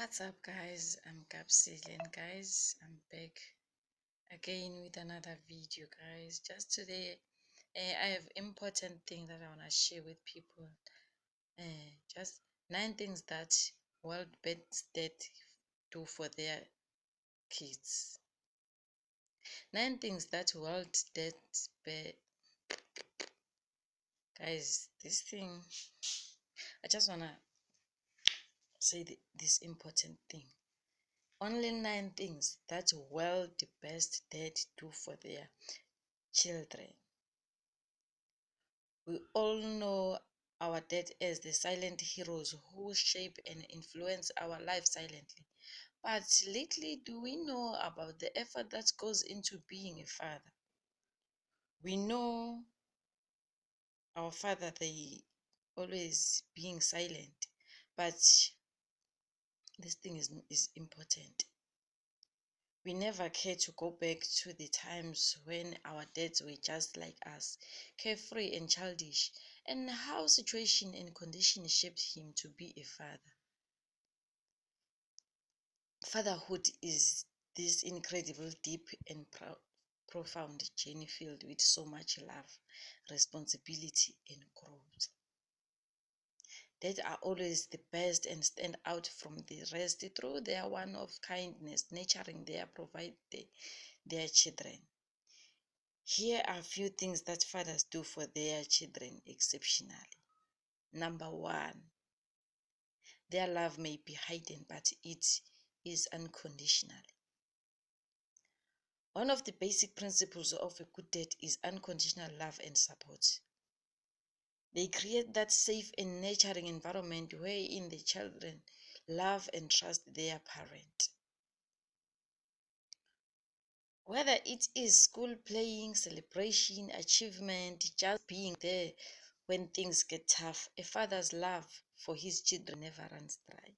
What's up, guys? I'm Capsilin, guys. I'm back again with another video, guys. Just today, I have important thing that I want to share with people. Just 9 things that world best dad do for their kids. 9 things that world dads guys. This thing, I just wanna say this important thing. Only 9 things that world best dad do for their children. We all know our dad as the silent heroes who shape and influence our life silently. But lately, do we know about the effort that goes into being a father? We know our father, they always being silent, but this thing is important. We never care to go back to the times when our dads were just like us, carefree and childish, and how situation and condition shaped him to be a father. Fatherhood is this incredible, deep, and profound journey filled with so much love, responsibility, and growth. Dads are always the best and stand out from the rest through their one of kindness, nurturing their children. Here are a few things that fathers do for their children exceptionally. Number one, their love may be hidden, but it is unconditional. One of the basic principles of a good dad is unconditional love and support. They create that safe and nurturing environment wherein the children love and trust their parent. Whether it is school, playing, celebration, achievement, just being there when things get tough, a father's love for his children never runs dry.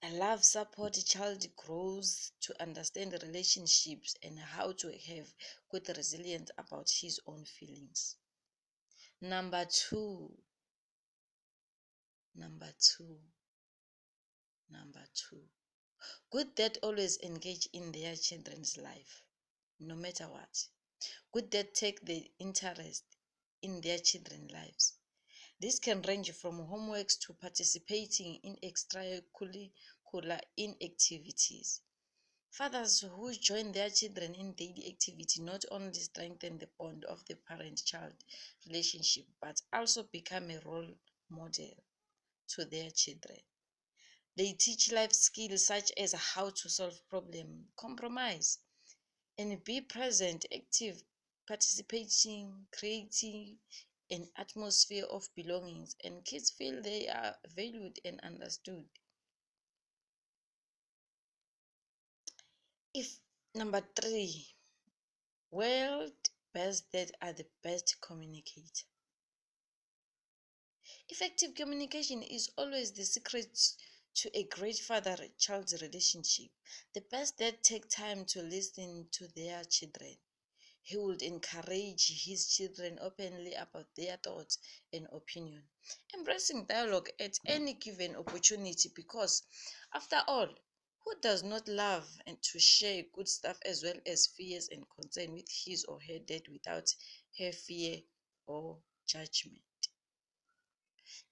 A love support child grows to understand relationships and how to have good resilience about his own feelings. Number two, number two, number two. Good dad always engage in their children's life, no matter what. Good dad take the interest in their children's lives. This can range from homeworks to participating in extracurricular activities. Fathers who join their children in daily activity not only strengthen the bond of the parent-child relationship, but also become a role model to their children. They teach life skills such as how to solve problems, compromise, and be present, active, participating, creating an atmosphere of belongings, and kids feel they are valued and understood. If number three, world best dads are the best communicator. Effective communication is always the secret to a great father-child relationship. The best dad take time to listen to their children. He would encourage his children openly about their thoughts and opinion, embracing dialogue at any given opportunity because, after all, who does not love and to share good stuff as well as fears and concern with his or her dad without her fear or judgment?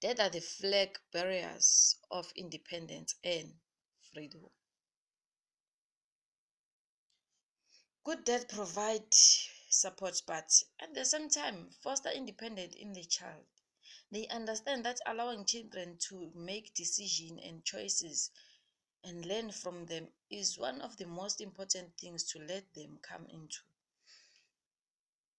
That are the flag barriers of independence and freedom. Good dad provide support, but at the same time foster independence in the child. They understand that allowing children to make decisions and choices and learn from them is one of the most important things to let them come into.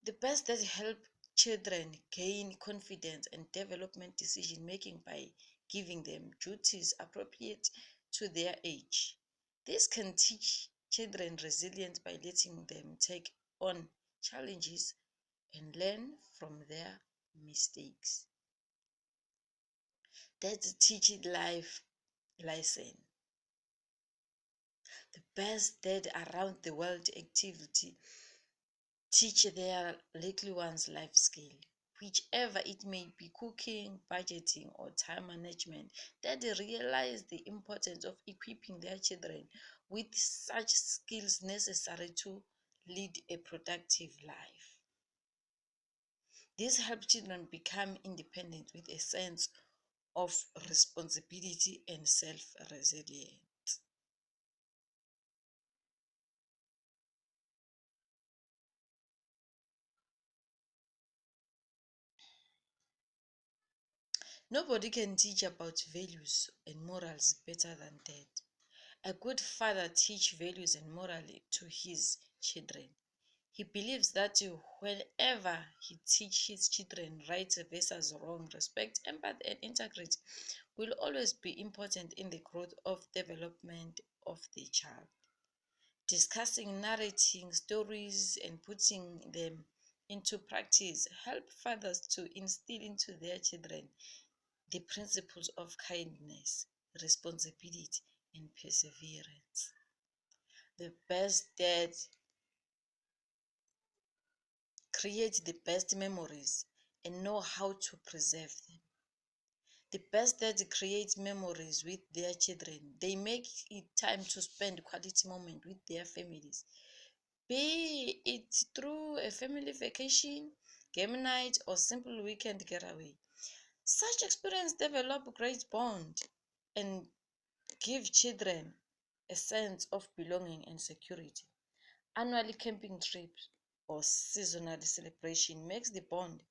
The best that help children gain confidence and development decision making by giving them duties appropriate to their age. This can teach children resilience by letting them take on challenges and learn from their mistakes. That's teaching life lesson. The best dad around the world activity teach their little ones life skill. whichever it may be, cooking, budgeting, or time management, that they realize the importance of equipping their children with such skills necessary to lead a productive life. This helps children become independent with a sense of responsibility and self-resilience. Nobody can teach about values and morals better than dad. A good father teaches values and morals to his children. He believes that whenever he teaches his children right versus wrong, respect, empathy, and integrity will always be important in the growth of development of the child. Discussing, narrating stories, and putting them into practice help fathers to instill into their children the principles of kindness, responsibility, and perseverance. The best dad creates the best memories and know how to preserve them. The best dad creates memories with their children. They make it time to spend quality moment with their families. Be it through a family vacation, game night, or simple weekend getaway. Such experience develop great bond and give children a sense of belonging and security. Annual camping trips or seasonal celebration makes the bond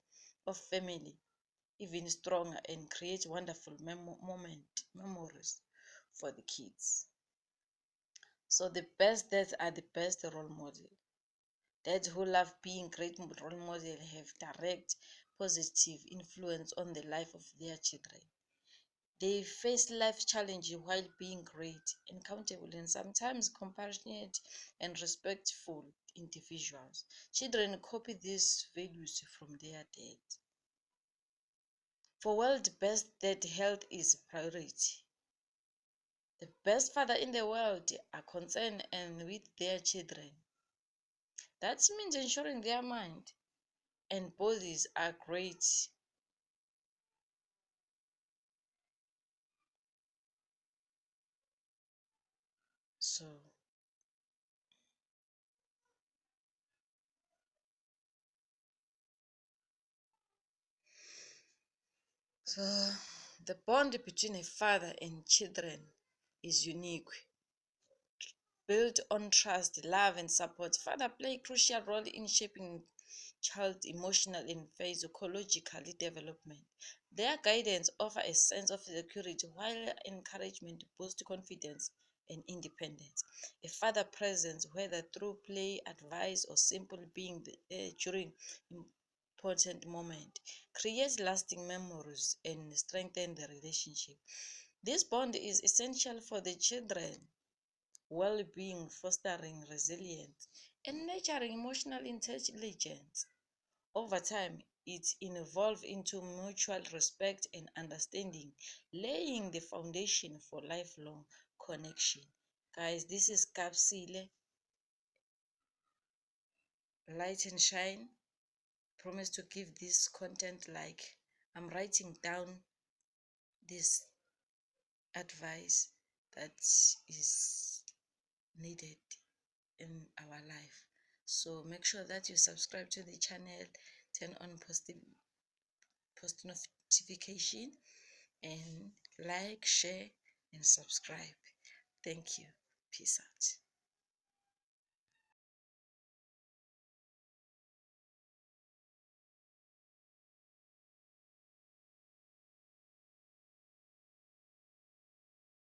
of family even stronger and creates wonderful memories for the kids. So the best dads are the best role model. Dads who love being great role model have direct positive influence on the life of their children. They face life challenges while being great, accountable, and sometimes compassionate and respectful individuals. Children copy these values from their dad. For world best dad, health is priority. The best father in the world are concerned and with their children. That means ensuring their mind and bodies are great. So, so the bond between a father and children is unique. Built on trust, love, and support, father play a crucial role in shaping child's emotional and physiological development. Their guidance offers a sense of security, while encouragement boosts confidence and independence. A father presence, whether through play, advice, or simple being there during important moment, creates lasting memories and strengthens the relationship. This bond is essential for the children well-being, fostering resilience, and nurturing emotional intelligence. Over time, it evolves into mutual respect and understanding, laying the foundation for lifelong connection. Guys, this is Kapsile, Light and Shine. Promise to give this content like I'm writing down this advice that is needed in our life. So make sure that you subscribe to the channel, turn on post notification, and like, share, and subscribe. Thank you. Peace out.